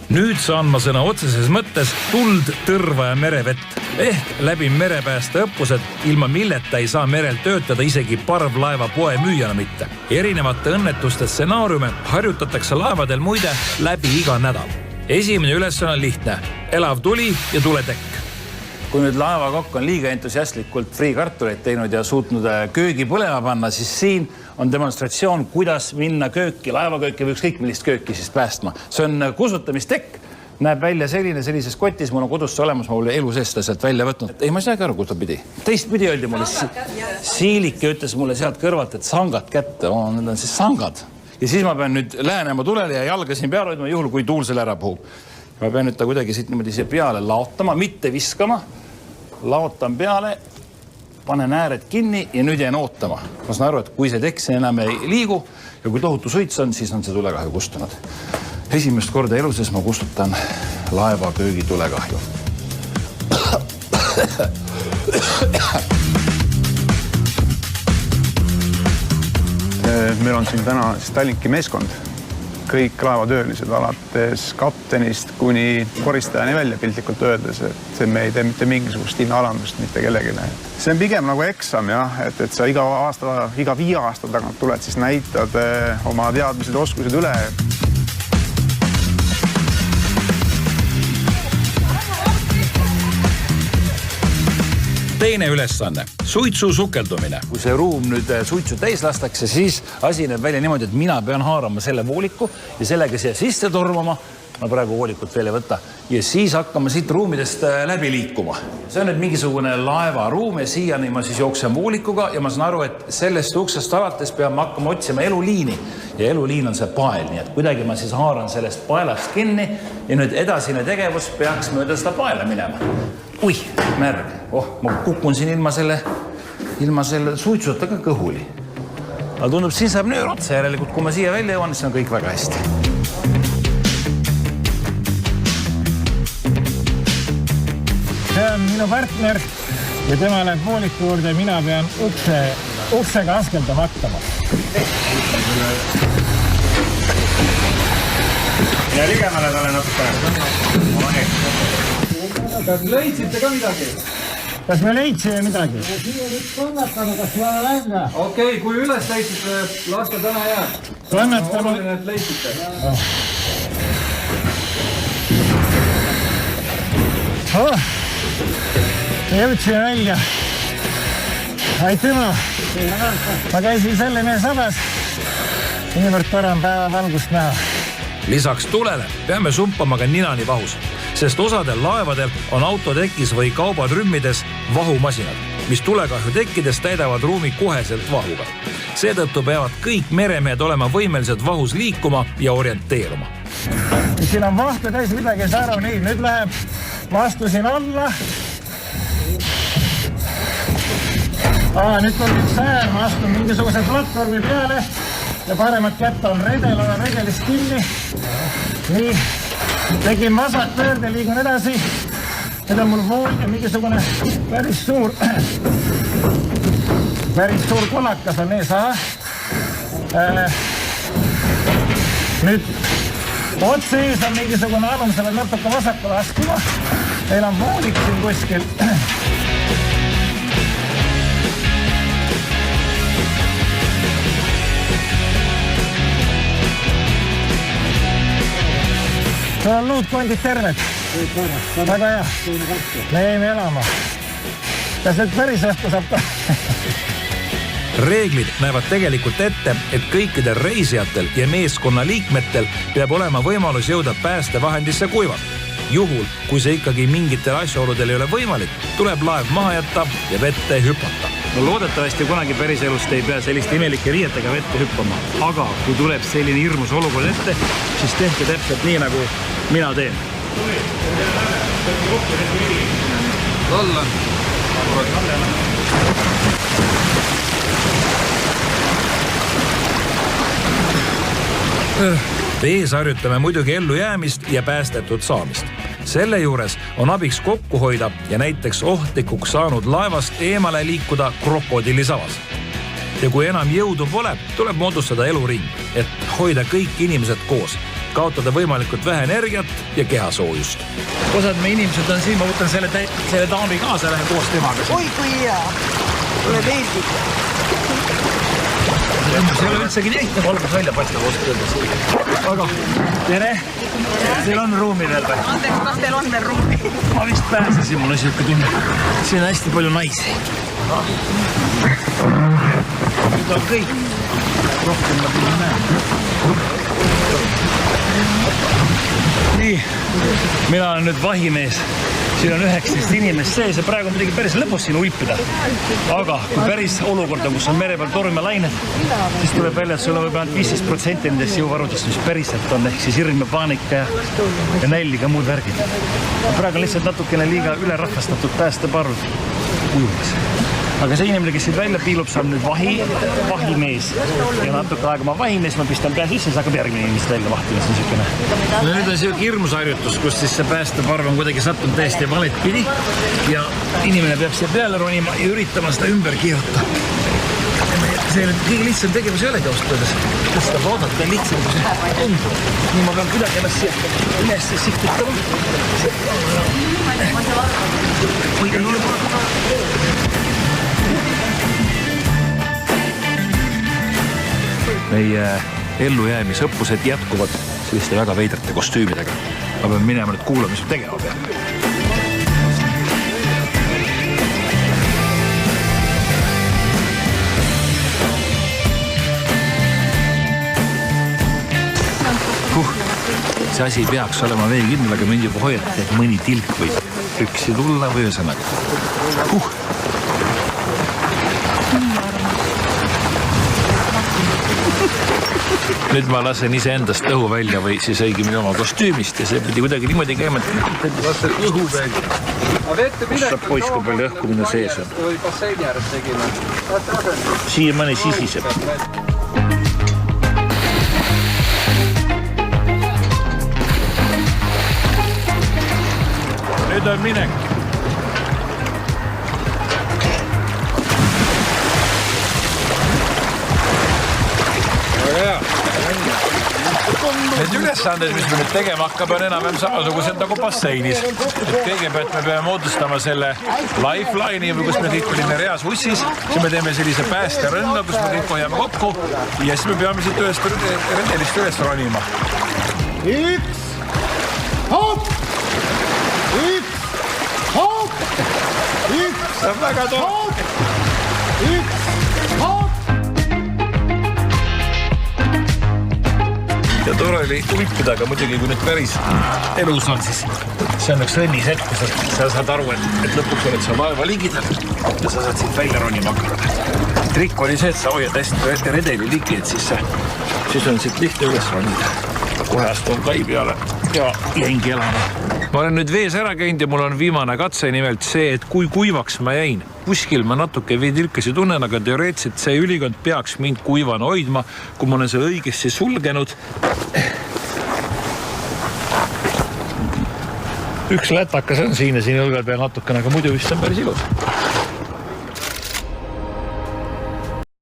Nüüd saan ma sõna otseses mõttes tuld, tõrva ja merevett. Ehk läbi merepääste õppused, ilma milleta ei saa merel töötada isegi parvlaeva poe müüjana mitte. Erinevate õnnetuste stsenaariume harjutatakse laevadel muide läbi iga nädal. Esimene ülesanne on lihtne. Elav tuli ja tuletekk. Kui nüüd laevakokk on liiga entusiastlikult friikartuleid teinud ja suutnud köögi põlema panna, siis siin on demonstratsioon, kuidas minna kööki, laevakööki või ükskõik millist kööki siis päästma. See on kusutamistekk, näeb välja sellises kotis, mul on kodus olemas, ma olen elu seest sealt välja võtnud. Ei, ma ei saagi aru, kus ta pidi. Teistpidi öeldi mulle, Siilike ütles mulle sealt kõrvalt, et sangad kätte, need on siis sangad. Ja siis ma pean nüüd lähenema tulele ja jalga siin peale hoidma juhul, kui tuul selle ära puhub. Ma pean nüüd ta kuidagi siit niimoodi siia peale laotama, mitte viskama. Laotan peale, panen ääred kinni ja nüüd jään ootama. Ma saan aru, et kui see tekk enam ei liigu ja kui tohutu suits on, siis on see tulekahju kustunud. Esimest korda eluses ma kustutan laeva köögi tulekahju. Meil on siin täna Tallinki meeskond. Kõik laevatöölised alates kaptenist kuni koristajani välja piltlikult öeldes, et me ei tee mitte mingisugust hinnaalandust mitte kellegile. See on pigem nagu eksam, jah, et sa iga 5 aasta tagant tuled, siis näitad oma teadmised ja oskused üle. Teine ülesanne, suitsu sukeldumine. Kui see ruum nüüd suitsu täis lastakse, siis asi näeb välja niimoodi, et mina pean haarama selle vooliku ja sellega siia sisse tormama. Ma praegu voolikut veel ei võtta. Ja siis hakkama siit ruumidest läbi liikuma. See on nüüd mingisugune laevaruum ja siiani ma siis jooksen voolikuga ja ma saan aru, et sellest uksest alates peame hakkama otsima eluliini. Ja eluliin on see pael, nii et kuidagi ma siis haaran sellest paelast kinni ja nüüd edasine tegevus peaks mööda seda paela minema. Ui, märg. Ma kukun siin ilma selle suitsuta ka kõhuli. Aga tundub, siin saab nöör otsa järelikult, kui ma siia välja jõuan, siis on kõik väga hästi. See on minu partner ja tema läheb vooliku juurde ja mina pean uksega askeldama hakkama. Ja ligemale talle natuke. Kas leidsite ka midagi? Kas me leidsime midagi? Siin on üks kannatanu, kas vaja länga? Okei, kui üles leidsite, laske täna jääd. Kannatanu. Oluline, et leidsite. Jõudsime välja. Aitüma. Ma käisin selle mees abas. Niivõrd tore on päeva valgust näha. Lisaks tulele peame sumpama ka ninani vahus, sest osadel laevadel on autotekis või kaubatrümmides vahumasinad, mis tulekahju tekkides täidavad ruumi koheselt vahuga. Seetõttu peavad kõik meremehed olema võimelised vahus liikuma ja orienteeruma. Siin on vahtu täis midagi ei saa aru, nii, nüüd läheb vastu siin alla. Nüüd on üks äär, ma astun mingisuguse platvormi peale ja paremat kätt on redel, olen redelist kinni. Nii, tegin vasak pöörde, liigun edasi. Nüüd on mul vool ja mingisugune päris suur kolakas on ees. Nüüd otse ees on mingisugune alum, sa pead natuke vasakule askuma. Meil on voolik siin kuskil. Sul on luutkondid terved. Väga hea. Me jäime elama. Kas nüüd päris õhtu saab ka? Reeglid näevad tegelikult ette, et kõikidel reisijatel ja meeskonna liikmetel peab olema võimalus jõuda päästevahendisse kuivalt. Juhul, kui see ikkagi mingitel asjaoludel ei ole võimalik, tuleb laev maha jätta ja vette hüpata. No loodetavasti kunagi päris elust ei pea selliste imelike riietega vette hüppama. Aga kui tuleb selline hirmus olukord ette, siis tehke täpselt nii, nagu mina teen. Alla. Vees harjutame muidugi ellu jäämist ja päästetud saamist. Selle juures on abiks kokku hoida ja näiteks ohtlikuks saanud laevast eemale liikuda krokodillisavas. Ja kui enam jõudu pole, tuleb moodustada eluring, et hoida kõik inimesed koos. kaotada võimalikult vähe energiat ja kehasoojust. Osad meie inimesed on siin, ma võtan selle daami kaasa, lähen koos temaga. Oi, kui hea. Mulle meeldib. See ei ole üldsegi nii ehte, valgus välja paistab oskad öeldes. Aga tere! Teil on ruumi veel või? Andeks, kas teil on veel ruumi? Ma vist pääsesin, mul on siuke tunne. Siin on hästi palju naisi. Nüüd on kõik. Rohkem ma pidin näen. Nii, mina olen nüüd vahimees. Siin on 19 inimest sees ja praegu on midagi päris lõbus siin ulpida. Aga kui päris olukord on, kus on mere peal torm ja lained, siis tuleb välja, et sul on võib-olla 15% nendest jõuvarudest, mis päriselt on, ehk siis hirm ja paanika ja nälg ja muud värgid. Praegu on lihtsalt natukene liiga ülerahvastatud päästeparv ujumas. Aga see inimene, kes siit välja piilub, see on nüüd vahimees. Ja natuke aega ma vahimees, ma pistan pea sisse, siis hakkab järgmine inimest välja vahtima. No nüüd on siuke hirmusharjutus, kus siis see päästeparv on kuidagi sattunud täiesti valet pidi ja inimene peab siia peale ronima ja üritama seda ümber kiirata. See ei ole kõige lihtsam tegevus ei olegi ausalt öeldes. Seda vaadata on lihtsam, kui see tundub. Nii ma pean kuidagi ennast siia üles sihtitama. Meie ellujäämisõppused jätkuvad selliste väga veidrate kostüümidega. Ma pean minema nüüd kuulama, mis tegema peab. See asi peaks olema veekindel, aga mind juba hoiati, et mõni tilk võib üksi tulla või ühesõnaga. Nüüd ma lasen iseendast õhu välja või siis õigemini oma kostüümist ja see pidi kuidagi niimoodi käima, et lasen õhu välja. Saab poiss, kui palju õhku minu sees on. Siia mõni sisiseb. Nüüd on minek. Need ülesanded, mis me nüüd tegema hakkab, on enam samasugused nagu basseinis. Kõigepealt me peame moodustama selle lifeline'i, kus me kõik olime reas ussis. Siis me teeme sellise päästerõnga, kus me kõik hoiame kokku. Ja siis me peame siit redelist üles ronima. Üks, hopp! Üks, hopp! Üks, see on väga tore. üks, hopp! Ja tore oli ulpida, aga muidugi kui nüüd päris elus on, siis see on üks õnnishetk, kus sa saad aru, et lõpuks oled sa laeva ligidal ja sa saad siit välja ronima hakata. Trikk oli see, et sa hoiad hästi redeli ligi, et siis on siit lihtne üles ronida. Kohe astun kai peale ja jäingi elama. Ma olen nüüd vees ära käinud ja mul on viimane katse, nimelt see, et kui kuivaks ma jäin. Kuskil ma natuke veetilkasi tunnen, aga teoreetiliselt see ülikond peaks mind kuivana hoidma, kui ma olen selle õigesti sulgenud. Üks lätakas on siin ja siin õlgal peal natukene, aga muidu vist on päris ilus.